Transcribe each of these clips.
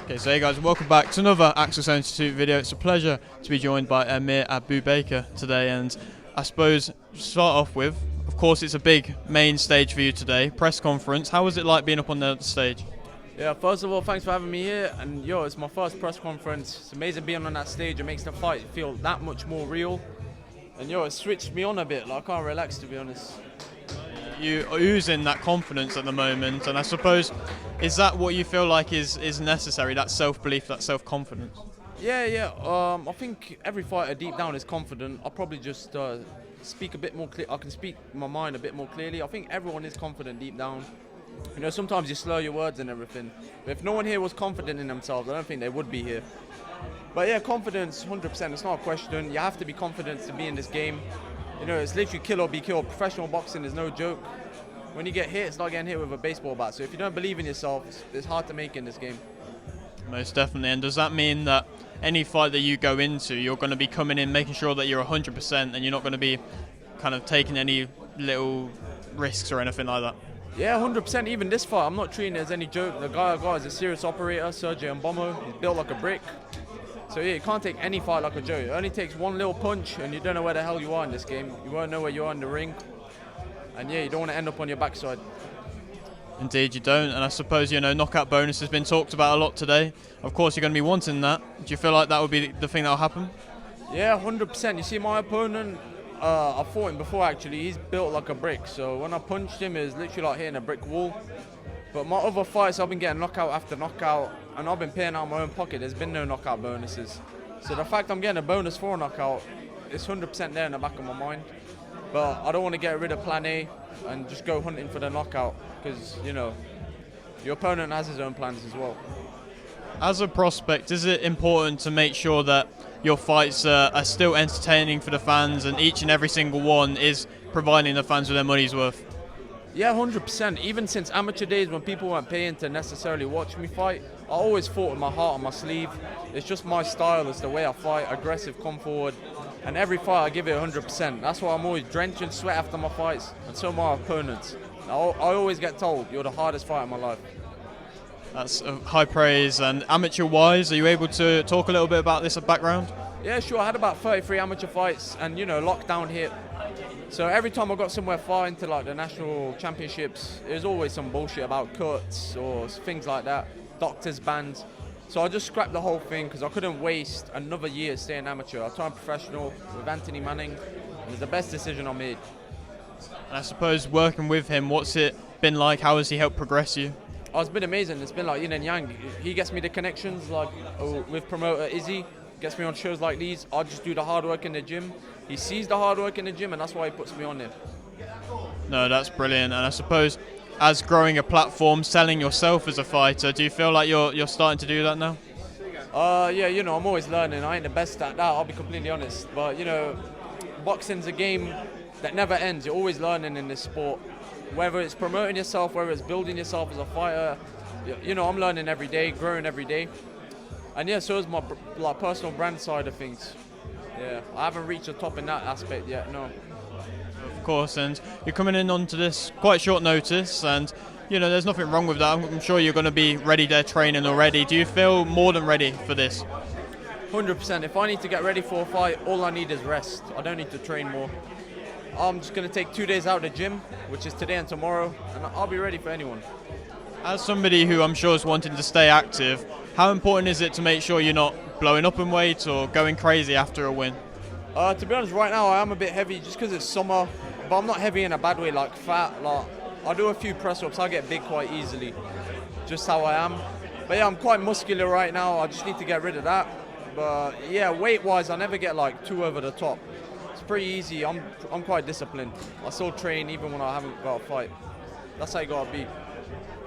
Okay, so hey guys, welcome back to another Access Institute video. It's a pleasure to be joined by Amir Abubaker today, and I suppose to start off with, of course it's a big main stage for you today, press conference. How was it like being up on the stage? Yeah, first of all, thanks for having me here, and it's my first press conference. It's amazing being on that stage. It makes the fight feel that much more real, and it switched me on a bit. Like, I can't relax, to be honest. You are oozing that confidence at the moment, and I suppose, is that what you feel like is necessary, that self-belief, that self-confidence? Yeah. I think every fighter deep down is confident. I'll probably just speak a bit more clear. I can speak my mind a bit more clearly. I think everyone is confident deep down. Sometimes you slur your words and everything. But if no one here was confident in themselves, I don't think they would be here. But yeah, confidence, 100%. It's not a question. You have to be confident to be in this game. It's literally kill or be killed. Professional boxing is no joke. When you get hit, it's like getting hit with a baseball bat. So if you don't believe in yourself, it's hard to make in this game. Most definitely. And does that mean that any fight that you go into, you're going to be coming in making sure that you're 100% and you're not going to be kind of taking any little risks or anything like that? Yeah, 100%. Even this fight, I'm not treating it as any joke. The guy I got is a serious operator, Sergio Mbomo. He's built like a brick. So yeah, you can't take any fight like a joke. It only takes one little punch and you don't know where the hell you are in this game. You won't know where you are in the ring. And yeah, you don't want to end up on your backside. Indeed you don't, and I suppose, knockout bonus has been talked about a lot today. Of course you're going to be wanting that. Do you feel like that would be the thing that will happen? Yeah, 100%. You see my opponent, I fought him before actually. He's built like a brick, so when I punched him, it was literally like hitting a brick wall. But my other fights, I've been getting knockout after knockout, and I've been paying out of my own pocket. There's been no knockout bonuses. So the fact I'm getting a bonus for a knockout, it's 100% there in the back of my mind. But I don't want to get rid of plan A and just go hunting for the knockout, because, your opponent has his own plans as well. As a prospect, is it important to make sure that your fights are still entertaining for the fans and each and every single one is providing the fans with their money's worth? Yeah, 100%. Even since amateur days when people weren't paying to necessarily watch me fight, I always fought with my heart on my sleeve. It's just my style, it's the way I fight, aggressive, come forward. And every fight I give it 100%. That's why I'm always drenching sweat after my fights, and so my opponents. I always get told, you're the hardest fighter in my life. That's high praise. And amateur-wise, are you able to talk a little bit about this background? Yeah, sure. I had about 33 amateur fights, and lockdown hit. So every time I got somewhere far into like the national championships, there's always some bullshit about cuts or things like that, doctors bans. So I just scrapped the whole thing because I couldn't waste another year staying amateur. I turned professional with Anthony Manning. It was the best decision I made. And I suppose working with him, what's it been like? How has he helped progress you? Oh, it's been amazing. It's been like yin and yang. He gets me the connections, like with promoter Izzy, gets me on shows like these. I just do the hard work in the gym. He sees the hard work in the gym, and that's why he puts me on there. No, that's brilliant. And I suppose, as growing a platform, selling yourself as a fighter, do you feel like you're starting to do that now? Yeah, I'm always learning. I ain't the best at that, I'll be completely honest. But, boxing's a game that never ends. You're always learning in this sport. Whether it's promoting yourself, whether it's building yourself as a fighter, I'm learning every day, growing every day. And yeah, so is my personal brand side of things. Yeah, I haven't reached the top in that aspect yet, no. Of course, and you're coming in onto this quite short notice, and there's nothing wrong with that. I'm sure you're going to be ready there training already. Do you feel more than ready for this? 100%. If I need to get ready for a fight, all I need is rest. I don't need to train more. I'm just going to take 2 days out of the gym, which is today and tomorrow, and I'll be ready for anyone. As somebody who I'm sure is wanting to stay active, how important is it to make sure you're not blowing up in weight or going crazy after a win? To be honest, right now I am a bit heavy just because it's summer, but I'm not heavy in a bad way, like fat. Like, I do a few press-ups, I get big quite easily, just how I am. But yeah, I'm quite muscular right now, I just need to get rid of that. But yeah, weight-wise, I never get like too over the top. It's pretty easy, I'm quite disciplined. I still train even when I haven't got a fight. That's how you gotta be.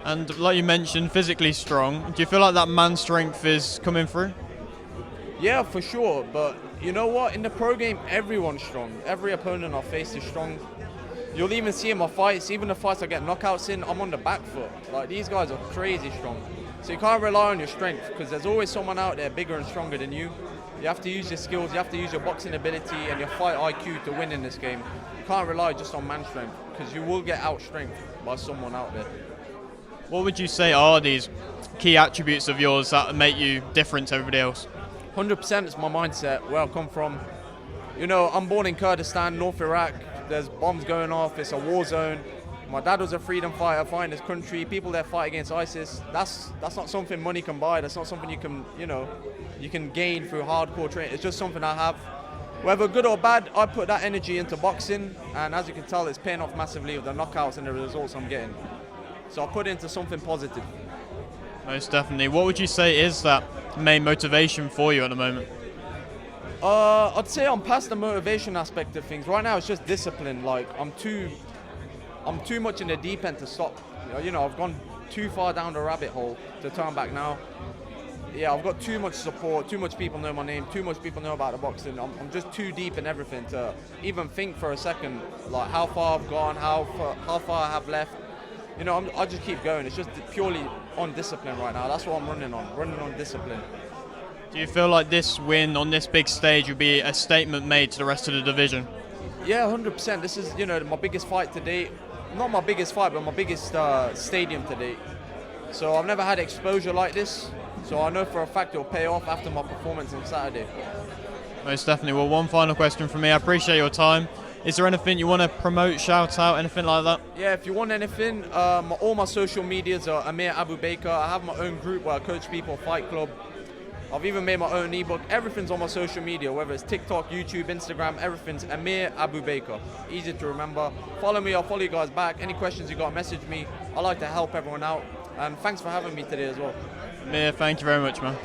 And like you mentioned, physically strong. Do you feel like that man strength is coming through? Yeah, for sure. But you know what? In the pro game, everyone's strong. Every opponent I face is strong. You'll even see in my fights, even the fights I get knockouts in, I'm on the back foot. Like, these guys are crazy strong. So you can't rely on your strength because there's always someone out there bigger and stronger than you. You have to use your skills, you have to use your boxing ability and your fight IQ to win in this game. You can't rely just on man strength because you will get out strength by someone out there. What would you say are these key attributes of yours that make you different to everybody else? 100% it's my mindset, where I come from. You know, I'm born in Kurdistan, North Iraq. There's bombs going off. It's a war zone. My dad was a freedom fighter fighting his country. People that fight against ISIS. That's not something money can buy. That's not something you can gain through hardcore training. It's just something I have. Whether good or bad, I put that energy into boxing, and as you can tell, it's paying off massively with the knockouts and the results I'm getting. So I put it into something positive. Most definitely. What would you say is that main motivation for you at the moment? I'd say I'm past the motivation aspect of things. Right now, it's just discipline. Like I'm too much in the deep end to stop. You know, I've gone too far down the rabbit hole to turn back now. Yeah, I've got too much support. Too much people know my name. Too much people know about the boxing. I'm just too deep in everything to even think for a second, like how far I've gone, how far I have left. You know, I just keep going. It's just purely on discipline right now. That's what I'm running on discipline. Do you feel like this win on this big stage would be a statement made to the rest of the division? Yeah, 100%. This is, my biggest fight to date. Not my biggest fight, but my biggest stadium to date. So I've never had exposure like this. So I know for a fact it'll pay off after my performance on Saturday. Most definitely. Well, one final question from me. I appreciate your time. Is there anything you want to promote, shout out, anything like that? Yeah, if you want anything, all my social medias are Amir Abubaker. I have my own group where I coach people, Fight Club. I've even made my own ebook. Everything's on my social media, whether it's TikTok, YouTube, Instagram, everything's Amir Abubaker. Easy to remember. Follow me, I'll follow you guys back. Any questions you got, message me. I like to help everyone out. And thanks for having me today as well. Amir, thank you very much, man.